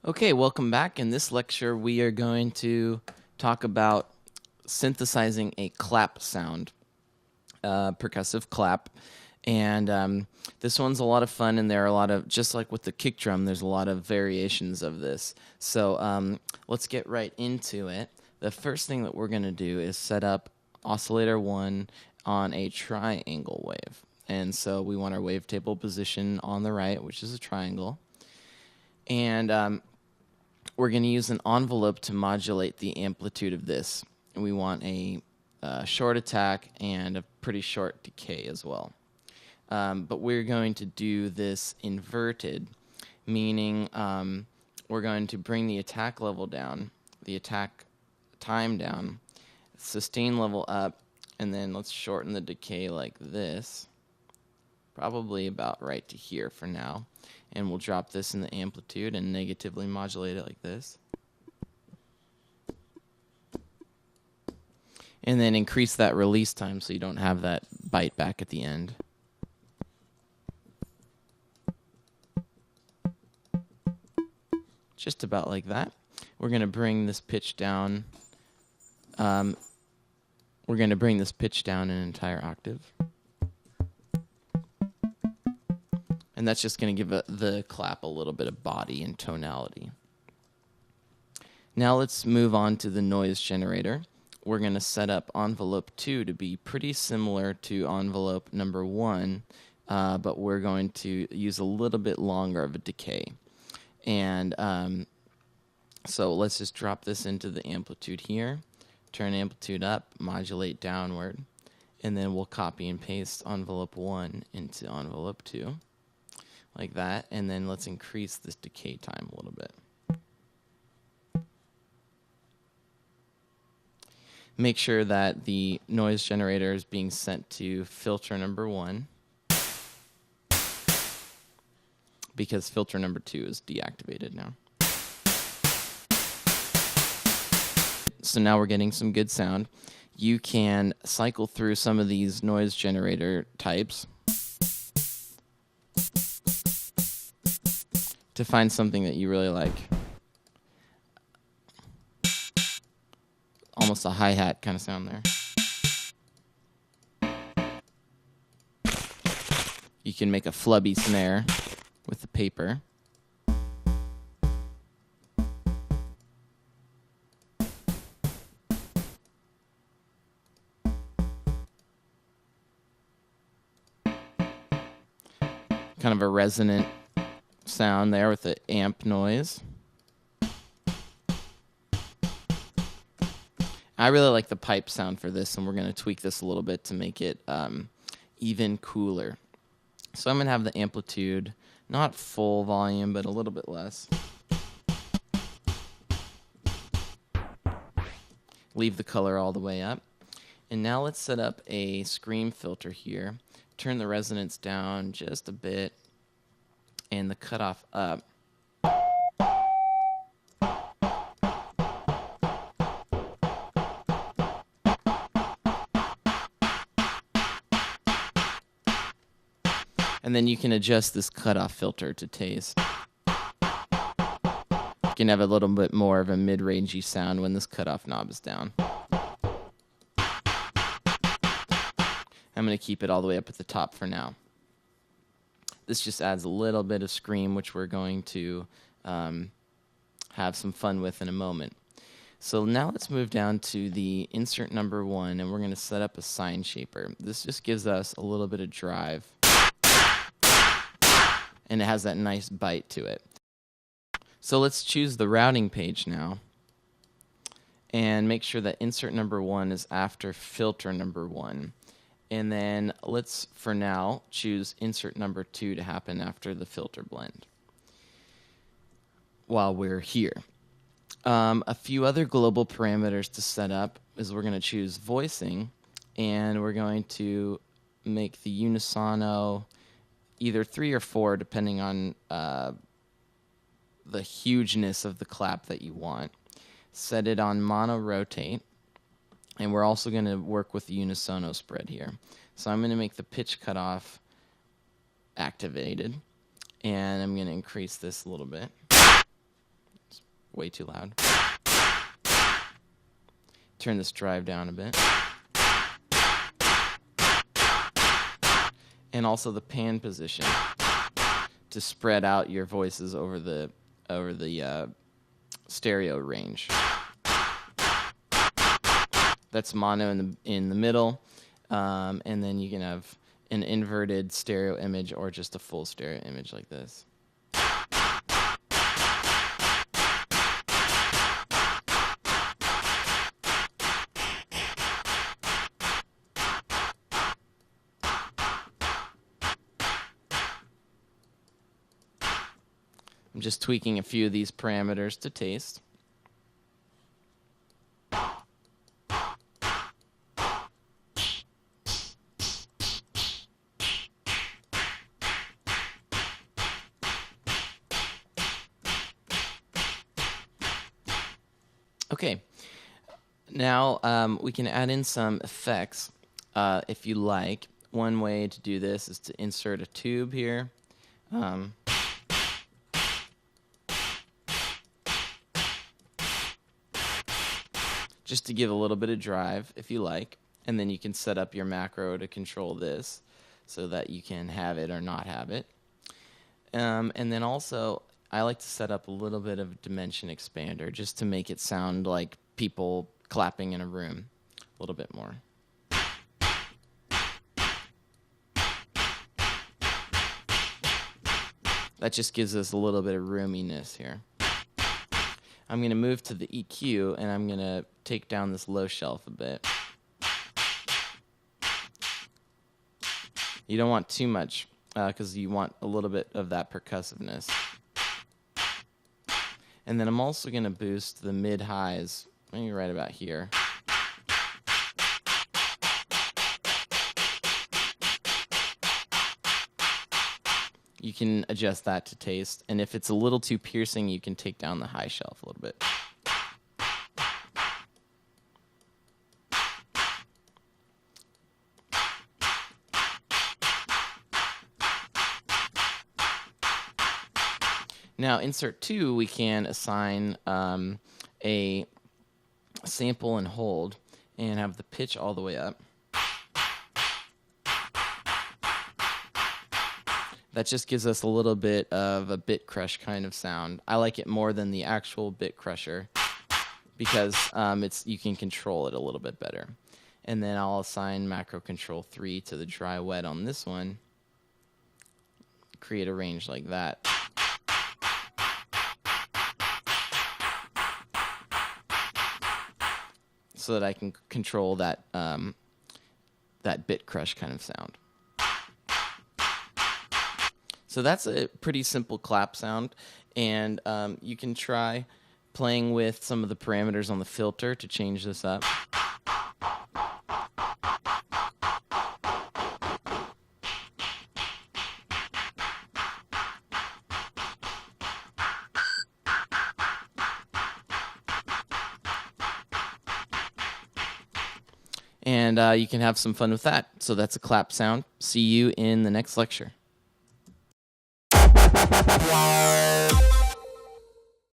Okay, welcome back. In this lecture, we are going to talk about synthesizing a clap sound, percussive clap. And this one's a lot of fun, and there are a lot of, just like with the kick drum, there's a lot of variations of this. So let's get right into it. The first thing that we're going to do is set up oscillator 1 on a triangle wave. And so we want our wavetable position on the right, which is a triangle. And we're going to use an envelope to modulate the amplitude of this. And we want a short attack and a pretty short decay as well. But we're going to do this inverted, meaning we're going to bring the attack level down, the attack time down, sustain level up, and then let's shorten the decay like this, probably about right to here for now. And we'll drop this in the amplitude and negatively modulate it like this. And then increase that release time so you don't have that bite back at the end. Just about like that. We're going to bring this pitch down. We're going to bring this pitch down an entire octave. And that's just going to give the clap a little bit of body and tonality. Now let's move on to the noise generator. We're going to set up envelope 2 to be pretty similar to envelope number 1, but we're going to use a little bit longer of a decay. And so let's just drop this into the amplitude here, turn amplitude up, modulate downward, and then we'll copy and paste envelope 1 into envelope 2. Like that, and then let's increase this decay time a little bit. Make sure that the noise generator is being sent to filter number 1, because filter number 2 is deactivated now. So now we're getting some good sound. You can cycle through some of these noise generator types to find something that you really like. Almost a hi-hat kind of sound there. You can make a flubby snare with the paper. Kind of a resonant sound there with the amp noise. I really like the pipe sound for this, and we're going to tweak this a little bit to make it even cooler. So I'm going to have the amplitude, not full volume, but a little bit less. Leave the color all the way up. And now let's set up a scream filter here. Turn the resonance down just a bit and the cutoff up. And then you can adjust this cutoff filter to taste. You can have a little bit more of a mid-rangey sound when this cutoff knob is down. I'm going to keep it all the way up at the top for now. This just adds a little bit of scream, which we're going to have some fun with in a moment. So now let's move down to the insert number 1, and we're going to set up a sine shaper. This just gives us a little bit of drive, and it has that nice bite to it. So let's choose the routing page now, and make sure that insert number 1 is after filter number 1. And then let's, for now, choose insert number 2 to happen after the filter blend while we're here. A few other global parameters to set up is we're going to choose voicing, and we're going to make the unisono either 3 or 4, depending on the hugeness of the clap that you want. Set it on mono rotate, and we're also going to work with the unisono spread here. So I'm going to make the pitch cutoff activated, and I'm going to increase this a little bit. It's way too loud. Turn this drive down a bit. And also the pan position to spread out your voices over the stereo range. That's mono in the middle, and then you can have an inverted stereo image or just a full stereo image like this. I'm just tweaking a few of these parameters to taste. Okay, now we can add in some effects if you like. One way to do this is to insert a tube here. Just to give a little bit of drive if you like, and then you can set up your macro to control this so that you can have it or not have it. And then also I like to set up a little bit of dimension expander just to make it sound like people clapping in a room a little bit more. That just gives us a little bit of roominess here. I'm going to move to the EQ, and I'm going to take down this low shelf a bit. You don't want too much, because you want a little bit of that percussiveness. And then I'm also going to boost the mid-highs, maybe right about here. You can adjust that to taste, and if it's a little too piercing, you can take down the high shelf a little bit. Now, insert 2, we can assign a sample and hold, and have the pitch all the way up. That just gives us a little bit of a bit crush kind of sound. I like it more than the actual bit crusher because you can control it a little bit better. And then I'll assign macro control 3 to the dry wet on this one. Create a range like that. So that I can control that that bit crush kind of sound. So that's a pretty simple clap sound, and you can try playing with some of the parameters on the filter to change this up. And you can have some fun with that. So that's a clap sound. See you in the next lecture.